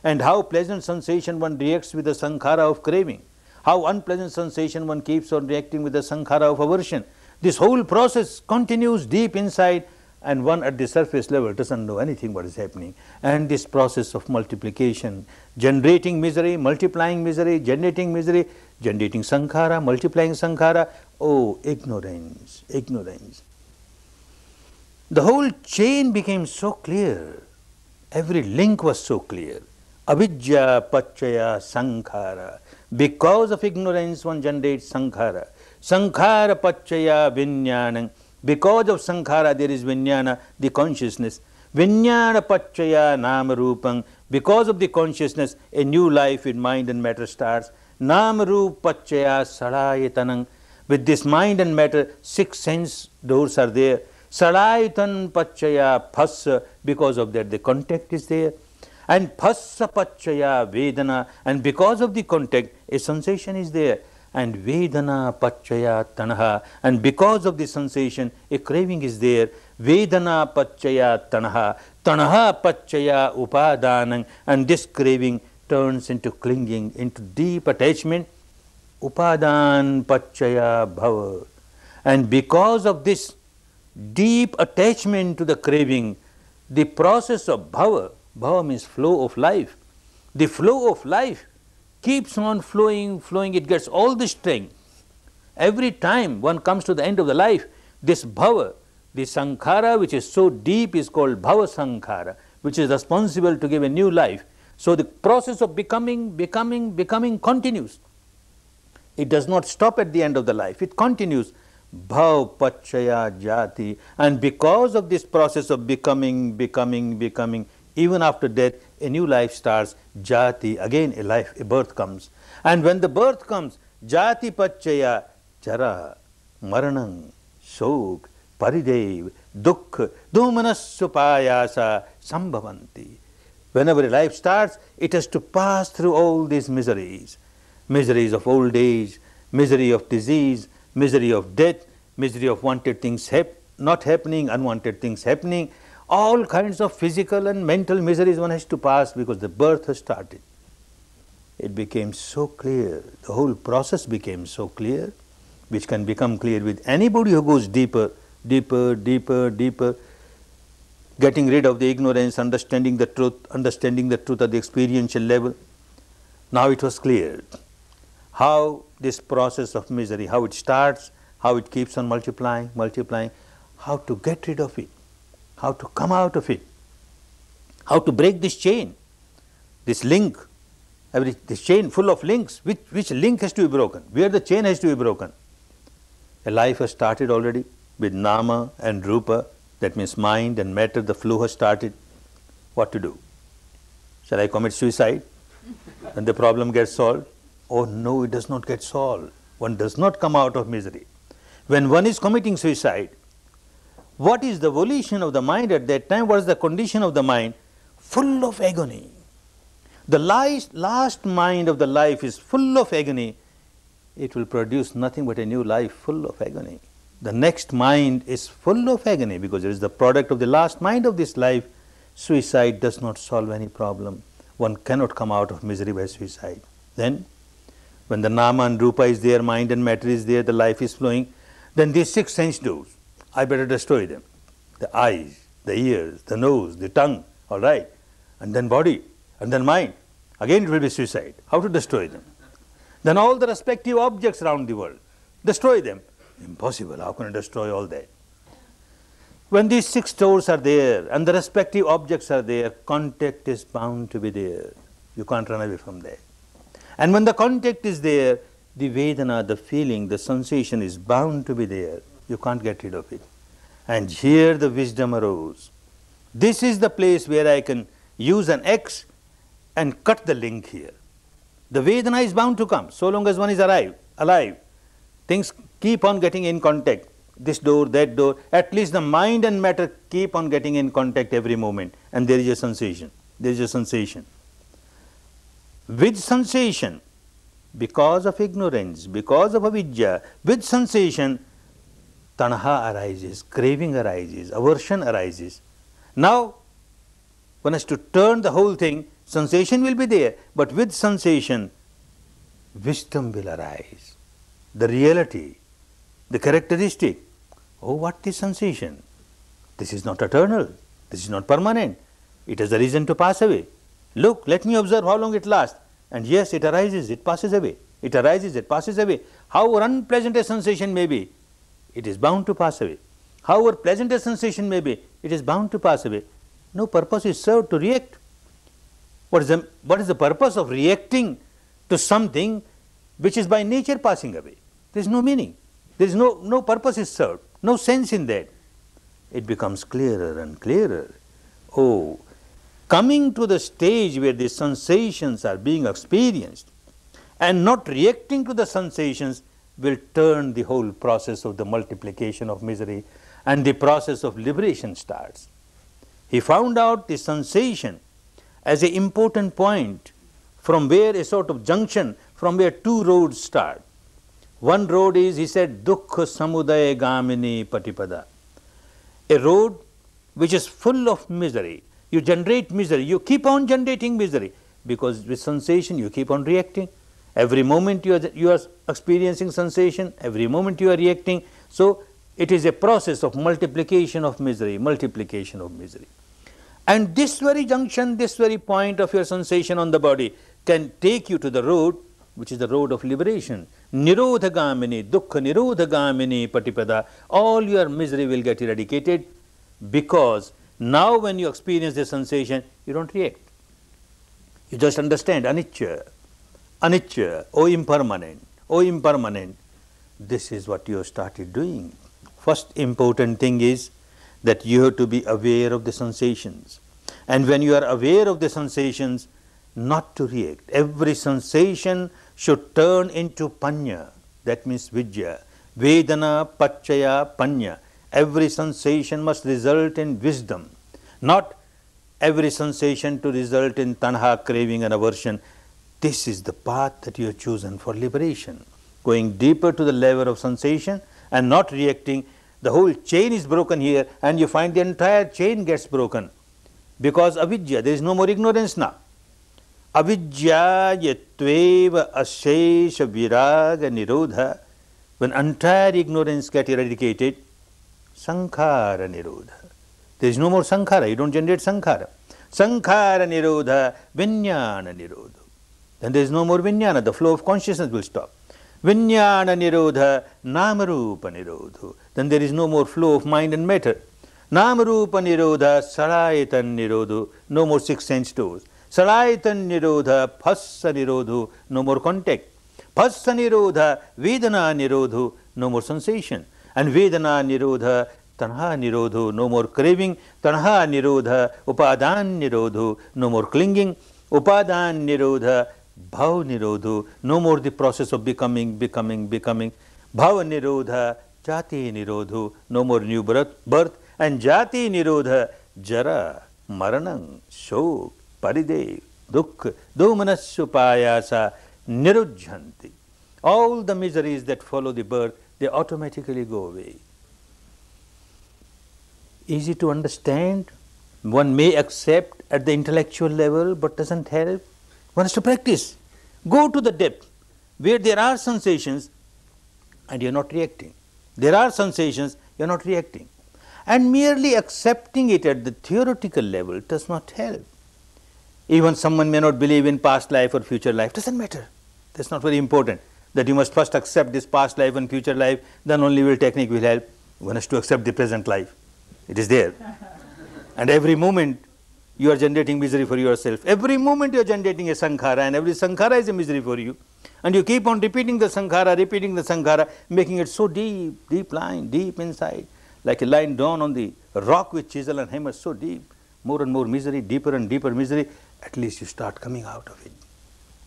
and how pleasant sensation one reacts with the sankhara of craving, how unpleasant sensation one keeps on reacting with the sankhara of aversion. This whole process continues deep inside, and one at the surface level doesn't know anything what is happening. And this process of multiplication, generating misery, multiplying misery, generating sankhara, multiplying sankhara. Oh, ignorance, ignorance. The whole chain became so clear. Every link was so clear. Avidya Pachaya Sankhara. Because of ignorance one generates sankhara. Sankhara Pachaya Vinyana. Because of sankhara there is vinyana, the consciousness. Vinyana Pachaya Nama Rupam. Because of the consciousness a new life in mind and matter starts. Nama Rupa Pachaya Sarayatanam. With this mind and matter 6 sense doors are there. Saraitan Pachaya Phassa, because of that the contact is there. And Phassa Pachaya Vedana, and because of the contact a sensation is there. And Vedana Pachaya Tanaha, and because of the sensation a craving is there. Vedana pachaya tanaha, tanaha pachaya upadanam, and this craving turns into clinging, into deep attachment, upadan pachaya bhava. And because of this deep attachment to the craving, the process of bhava, bhava means flow of life, the flow of life keeps on flowing, it gets all the strength. Every time one comes to the end of the life, this bhava, the sankhara which is so deep is called bhava sankhara, which is responsible to give a new life. So the process of becoming continues. It does not stop at the end of the life, it continues. Bhav pachaya jati, and because of this process of becoming, even after death, a new life starts. Jati, again a life, a birth comes. And when the birth comes, jati pachaya jara, maranam, shok, paridev, dukh, dhumanasupayasa sambhavanti. Whenever a life starts, it has to pass through all these miseries. Miseries of old age, misery of disease, misery of death, misery of wanted things not happening, unwanted things happening, all kinds of physical and mental miseries one has to pass because the birth has started. It became so clear, the whole process became so clear, which can become clear with anybody who goes deeper, getting rid of the ignorance, understanding the truth at the experiential level. Now it was clear how this process of misery, how it starts, how it keeps on multiplying, how to get rid of it, how to come out of it, how to break this chain, this link, this chain full of links. Which link has to be broken? Where the chain has to be broken? A life has started already with nama and rupa, that means mind and matter, the flow has started. What to do? Shall I commit suicide? And the problem gets solved? Oh no, it does not get solved. One does not come out of misery. When one is committing suicide, what is the volition of the mind at that time? What is the condition of the mind? Full of agony. The last mind of the life is full of agony. It will produce nothing but a new life full of agony. The next mind is full of agony because it is the product of the last mind of this life. Suicide does not solve any problem. One cannot come out of misery by suicide. Then, when the nama and rupa is there, mind and matter is there, the life is flowing, then these 6 sense doors, I better destroy them. The eyes, the ears, the nose, the tongue, all right, and then body, and then mind. Again it will be suicide. How to destroy them? Then all the respective objects around the world, destroy them. Impossible. How can I destroy all that? When these 6 doors are there and the respective objects are there, contact is bound to be there. You can't run away from that. And when the contact is there, the Vedana, the feeling, the sensation is bound to be there. You can't get rid of it. And here the wisdom arose. This is the place where I can use an axe and cut the link here. The Vedana is bound to come. So long as one is alive, things keep on getting in contact. This door, that door, at least the mind and matter keep on getting in contact every moment. And there is a sensation. There is a sensation. With sensation, because of ignorance, because of avidya, with sensation, tanaha arises, craving arises, aversion arises. Now, one has to turn the whole thing, sensation will be there, but with sensation, wisdom will arise. The reality, the characteristic. Oh, what is sensation? This is not eternal, this is not permanent, it has a reason to pass away. Look, let me observe how long it lasts. And yes, it arises, it passes away. It arises, it passes away. However unpleasant a sensation may be, it is bound to pass away. However pleasant a sensation may be, it is bound to pass away. No purpose is served to react. What is the purpose of reacting to something which is by nature passing away? There is no meaning. There is no purpose is served, no sense in that. It becomes clearer and clearer. Oh, coming to the stage where the sensations are being experienced and not reacting to the sensations will turn the whole process of the multiplication of misery, and the process of liberation starts. He found out the sensation as an important point from where a sort of junction, from where 2 roads start. One road is, he said, dukkha samudaya gamini patipada. a road which is full of misery. You generate misery, you keep on generating misery, because with sensation you keep on reacting. Every moment you are experiencing sensation, every moment you are reacting. So it is a process of multiplication of misery, multiplication of misery. And this very junction, this very point of your sensation on the body can take you to the road, which is the road of liberation. Nirodhagamini, dukkha nirodhagamini patipada. All your misery will get eradicated, because now when you experience the sensation, you don't react. You just understand anicca, anicca, oh impermanent, oh impermanent. This is what you have started doing. First important thing is that you have to be aware of the sensations. And when you are aware of the sensations, not to react. Every sensation should turn into panya, that means vidya. Vedana, pachaya, panya. Every sensation must result in wisdom. Not every sensation to result in tanha, craving and aversion. This is the path that you have chosen for liberation. Going deeper to the level of sensation and not reacting. The whole chain is broken here, and you find the entire chain gets broken. Because avidya, there is no more ignorance now. Avidya yatveva ashesha viraga nirodha. When entire ignorance gets eradicated, sankhara nirodha. There is no more sankhara, you don't generate sankhara. Sankhara nirodha, vinyana nirodha. Then there is no more vinyana, the flow of consciousness will stop. Vinyana nirodha, namarupa nirodha. Then there is no more flow of mind and matter. Namarupa nirodha, sarayatan nirodha, no more six sense doors. Sarayatan nirodha, phassa nirodha, no more contact. Phassa nirodha, vedana nirodha, no more sensation. And vedana nirodha, tanha nirodha, no more craving. Tanha nirodha, upadan nirodha, no more clinging. Upadan nirodha, bhav nirodha, no more the process of becoming. Bhav nirodha, jati nirodha, no more new birth. And jati nirodha, jara, maranam, shok, paridev, dukkha, domanasupayasa, nirujhanti. All the miseries that follow the birth, they automatically go away. Easy to understand. One may accept at the intellectual level, but doesn't help. One has to practice. Go to the depth where there are sensations and you are not reacting. There are sensations, you are not reacting. And merely accepting it at the theoretical level does not help. Even someone may not believe in past life or future life, doesn't matter. That's not very important. That you must first accept this past life and future life, then only will technique will help. One has to accept the present life. It is there. And every moment you are generating misery for yourself. Every moment you are generating a sankhara, and every sankhara is a misery for you. And you keep on repeating the sankhara, making it so deep, deep line, deep inside. Like a line drawn on the rock with chisel and hammer, so deep. More and more misery, deeper and deeper misery. At least you start coming out of it.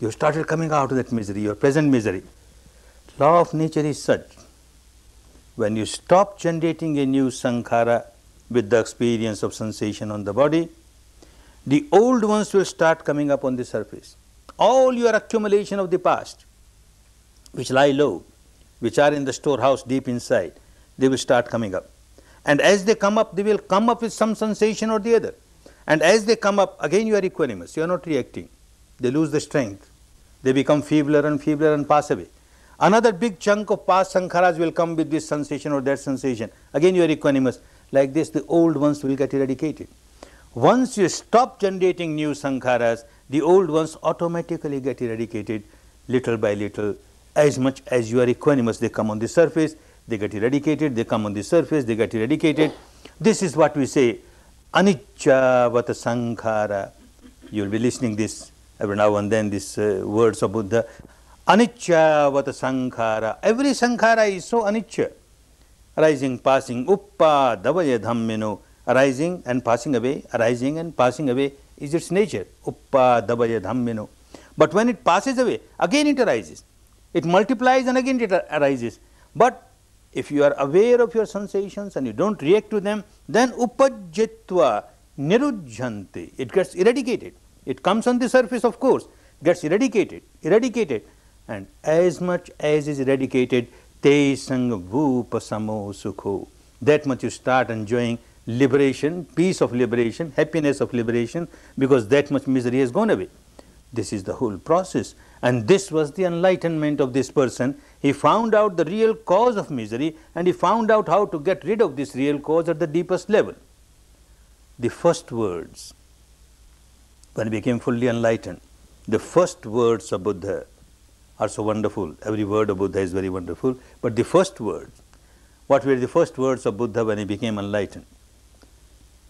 You started coming out of that misery, your present misery. Law of nature is such. When you stop generating a new sankhara with the experience of sensation on the body, the old ones will start coming up on the surface. All your accumulation of the past, which lie low, which are in the storehouse deep inside, they will start coming up. And as they come up, they will come up with some sensation or the other. And as they come up, again you are equanimous, you are not reacting. They lose the strength. They become feebler and pass away. Another big chunk of past sankharas will come with this sensation or that sensation. Again you are equanimous. Like this, the old ones will get eradicated. Once you stop generating new sankharas, the old ones automatically get eradicated little by little. As much as you are equanimous, they come on the surface, they get eradicated, they come on the surface, they get eradicated. This is what we say, anicca vata sankhara. You will be listening this every now and then, these words of Buddha. Anicca vata sankhara. Every sankhara is so anicca. Arising, passing, uppa davaya dhammino. Arising and passing away, arising and passing away is its nature. Uppa davaya dhammino. But when it passes away, again it arises. It multiplies and again it arises. But if you are aware of your sensations and you don't react to them, then upajjitva nirujhanti. It gets eradicated. It comes on the surface, of course, gets eradicated. And as much as is eradicated, te sang vupasamo sukho. That much you start enjoying liberation, peace of liberation, happiness of liberation, because that much misery has gone away. This is the whole process. And this was the enlightenment of this person. He found out the real cause of misery, and he found out how to get rid of this real cause at the deepest level. The first words, when he became fully enlightened, the first words of Buddha are so wonderful. Every word of Buddha is very wonderful. But the first words, what were the first words of Buddha when he became enlightened?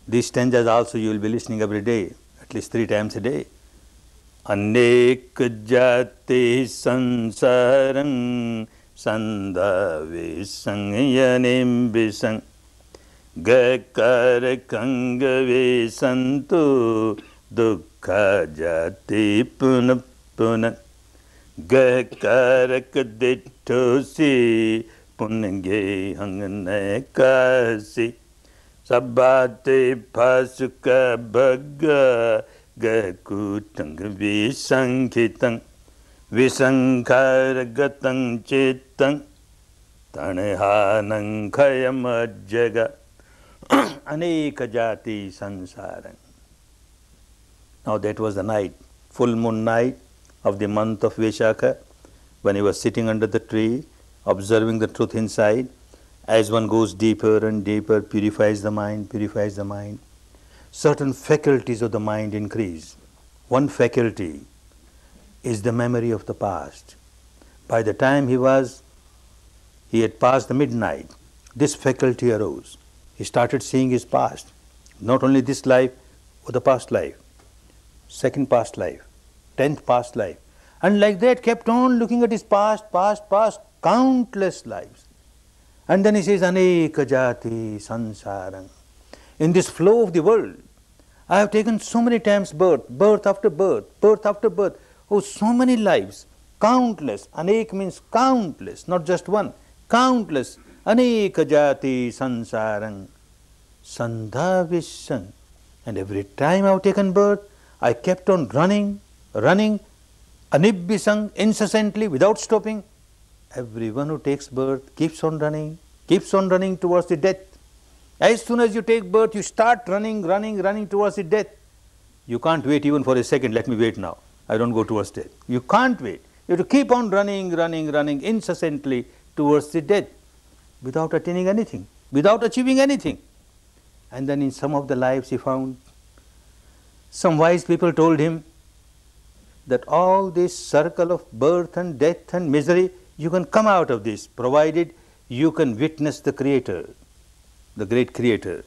These stanzas also you will be listening every day, at least 3 times a day. Anek jati sansarang sandhavi sangyanim bisang gakar kangave santu dukkha jati punap punap gakarak dittosi punge hangnekasi sabbate phasuka bhagga gakutang visankitang visankargatang chittang tanehanang khayamajjaga aneka jati sansarang. Now that was the night, full moon night of the month of Vaishakha, when he was sitting under the tree, observing the truth inside. As one goes deeper and deeper, purifies the mind, certain faculties of the mind increase. One faculty is the memory of the past. By the time he had passed the midnight, this faculty arose. He started seeing his past, not only this life, but the past life, second past life, 10th past life. And like that kept on looking at his past, countless lives. And then he says, Aneka jati sansarang. In this flow of the world, I have taken so many times birth after birth. Oh, so many lives, countless. Anek means countless, not just one, countless. Aneka jati sansarang sandhavisang. And every time I have taken birth, I kept on running, anibbisang, incessantly, without stopping. Everyone who takes birth keeps on running towards the death. As soon as you take birth, you start running towards the death. You can't wait even for a second, let me wait now, I don't go towards death. You can't wait. You have to keep on running incessantly towards the death, without attaining anything, without achieving anything. And then in some of the lives he found, some wise people told him that all this circle of birth and death and misery, you can come out of this, provided you can witness the Creator, the great Creator.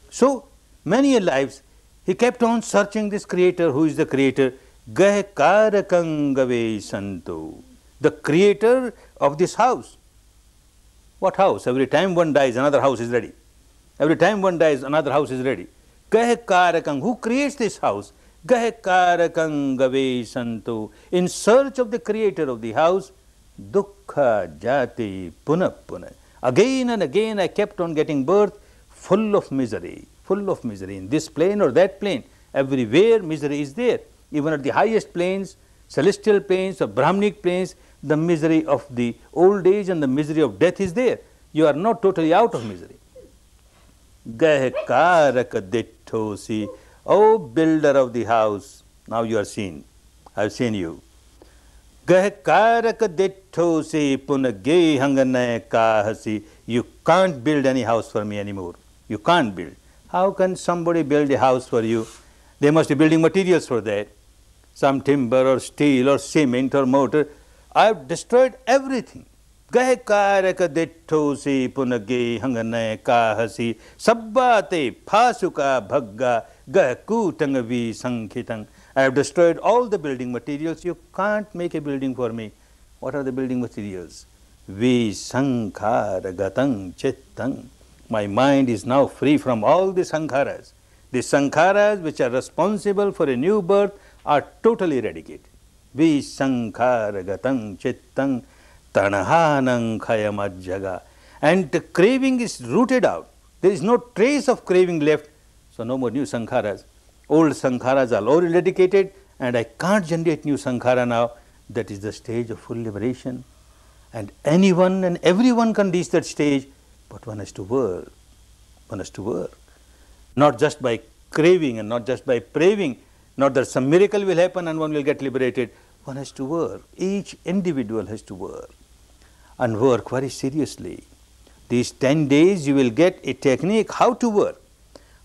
So many lives he kept on searching this Creator. Who is the Creator? Gahkarakangave santo, the Creator of this house. What house? Every time one dies, another house is ready. Every time one dies, another house is ready. Gahkarakang, who creates this house? Gahkarakangave santo, in search of the Creator of the house. Dukkha jati punapuna. Again and again I kept on getting birth, full of misery, in this plane or that plane. Everywhere misery is there. Even at the highest planes, celestial planes or Brahmanic planes, the misery of the old age and the misery of death is there. You are not totally out of misery. Gahkaraka dittosi, O builder of the house, now you are seen. I have seen you. Gahkaraka dittosi punage hangane kahasi. You can't build any house for me anymore. You can't build. How can somebody build a house for you? They must be building materials for that. Some timber or steel or cement or mortar. I have destroyed everything. Gahkaraka dittosi punage hangane kahasi. Sabbate phasuka bhagga gahkutangavi sankhitang. I have destroyed all the building materials. You can't make a building for me. What are the building materials? Visankaragatang chittang. My mind is now free from all the sankharas. The sankharas which are responsible for a new birth are totally eradicated. Visankaragatam chittang tanahanang khayamajjaga. And the craving is rooted out. There is no trace of craving left. So no more new sankharas. Old sankharas are all eradicated, and I can't generate new sankhara now. That is the stage of full liberation. And anyone and everyone can reach that stage, but one has to work. not just by craving and not just by craving, not that some miracle will happen and one will get liberated. One has to work. Each individual has to work and work very seriously. These 10 days you will get a technique how to work,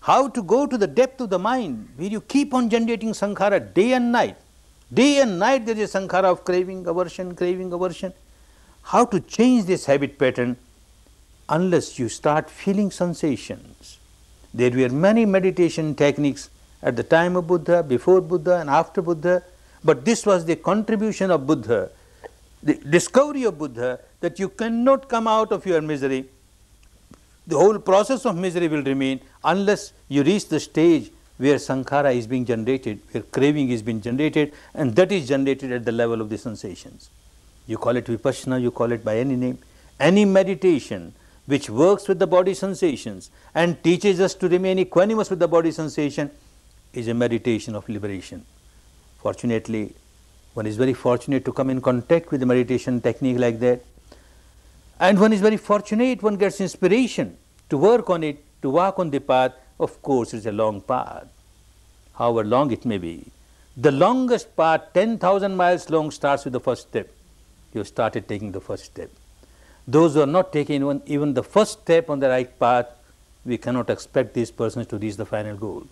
how to go to the depth of the mind where you keep on generating sankhara day and night. Day and night there is a sankhara of craving, aversion. How to change this habit pattern unless you start feeling sensations. There were many meditation techniques at the time of Buddha, before Buddha and after Buddha, but this was the contribution of Buddha, the discovery of Buddha, that you cannot come out of your misery. The whole process of misery will remain unless you reach the stage where sankhara is being generated, where craving is being generated, and that is generated at the level of the sensations. You call it Vipassana, you call it by any name. Any meditation which works with the body sensations and teaches us to remain equanimous with the body sensation is a meditation of liberation. Fortunately, one is very fortunate to come in contact with a meditation technique like that. And one is very fortunate, one gets inspiration to work on it, to walk on the path. Of course, it's a long path, however long it may be. The longest path, 10,000 miles long, starts with the first step. You started taking the first step. Those who are not taking even the first step on the right path, we cannot expect these persons to reach the final goal.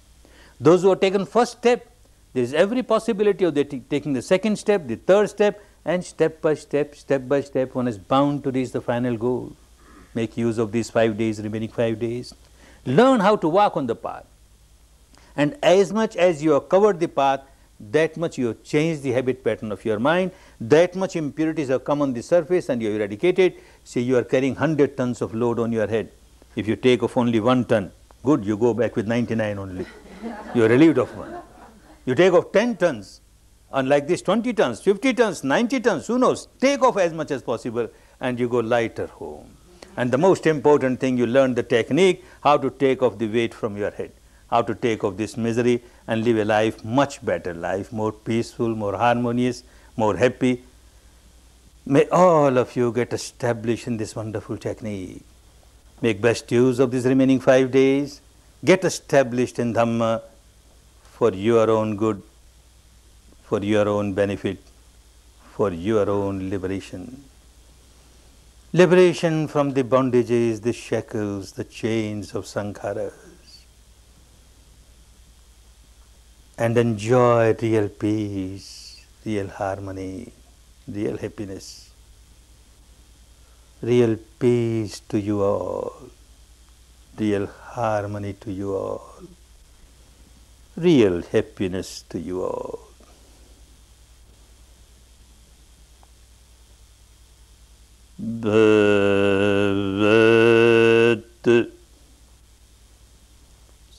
Those who have taken first step, there is every possibility of taking the second step, the third step, and step by step, one is bound to reach the final goal. Make use of these 5 days, remaining 5 days. Learn how to walk on the path. And as much as you have covered the path, that much you have changed the habit pattern of your mind, that much impurities have come on the surface and you have eradicated. Say you are carrying 100 tons of load on your head. If you take off only 1 ton, good, you go back with 99 only. You are relieved of 1. You take off 10 tons, and like this 20 tons, 50 tons, 90 tons, who knows, take off as much as possible and you go lighter home. And the most important thing, you learn the technique, how to take off the weight from your head, how to take off this misery and live a life, much better life, more peaceful, more harmonious, more happy. May all of you get established in this wonderful technique. Make best use of these remaining 5 days. Get established in Dhamma for your own good, for your own benefit, for your own liberation. Liberation from the bondages, the shackles, the chains of sankharas. And enjoy real peace, real harmony, real happiness. Real peace to you all, real harmony to you all, real happiness to you all. Bhavat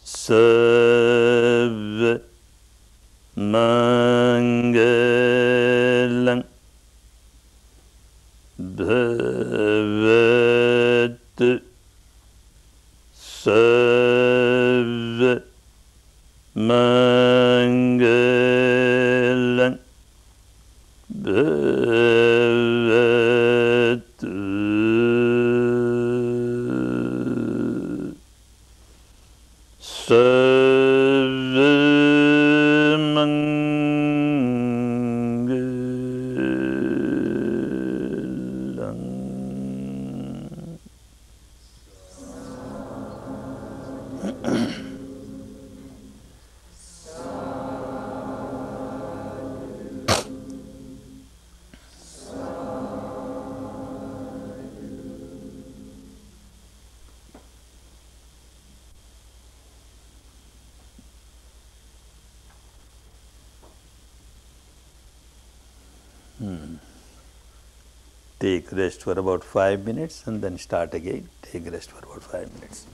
Sarva Mangalam Bhavat Sarva Mangalam Bhavat Sarva Mangalam. Take rest for about 5 minutes and then start again. Take rest for about 5 minutes.